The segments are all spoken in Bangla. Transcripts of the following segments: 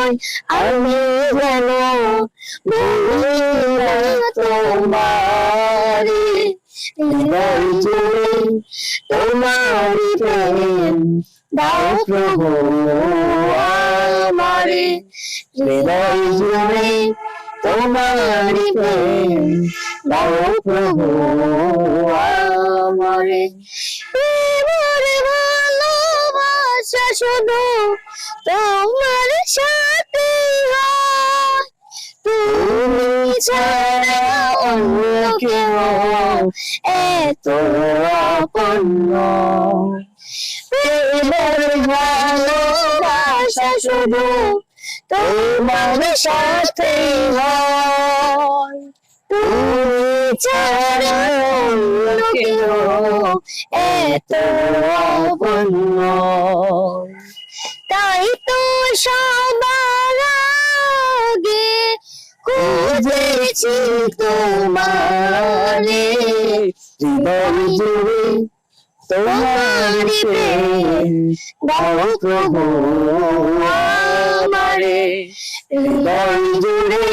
তোমায় আমি যেন ভুলি না তোমারে হৃদয় জুড়ে তোমারি প্রেম দাও প্রভু আমারে হৃদয় জুড়ে তোমারি প্রেম দাও প্রভু আমারে এবারে ভালোবাসা শুধু তোমার সাথে হয় তুমি ছাড়া অন্য কেউ এত আপন নয় এবারে ভালোবাসা শুধু তোমার সাথে হয় তুমি ছাড়া অন্য কেউ এত আপন নয় তাই তো সবার আগে খুঁজেছি তোমারে হৃদয় জুড়ে তোমারি প্রেম দাও প্রভু আমারে হৃদয় জুড়ে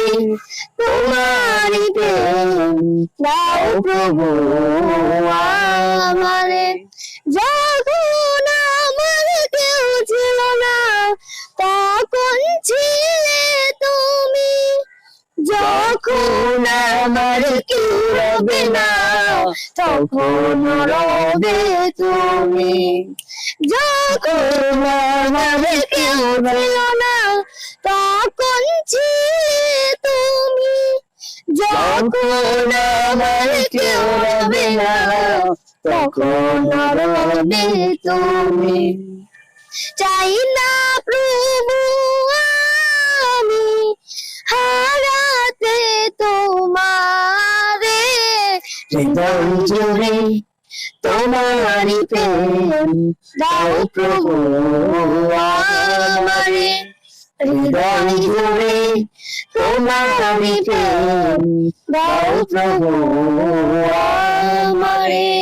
তোমারি প্রেম দাও প্রভু আমারে যখন আমার কেউ ছিল না তখন ছিলে তুমি যখন আমার কেউ রবে না তখন রবে তুমি যখন আমার কেউ ছিল না তখন ছিলে তুমি যখন আমার কেউ রবে না তখন রবে তুমি চাই না প্রভু আমি হারাতে তোমারে হৃদয় জুড়ে তোমারি প্রেম দাও প্রভু আমারে হৃদয় জুড়ে তোমারি প্রেম দাও প্রভু আমারে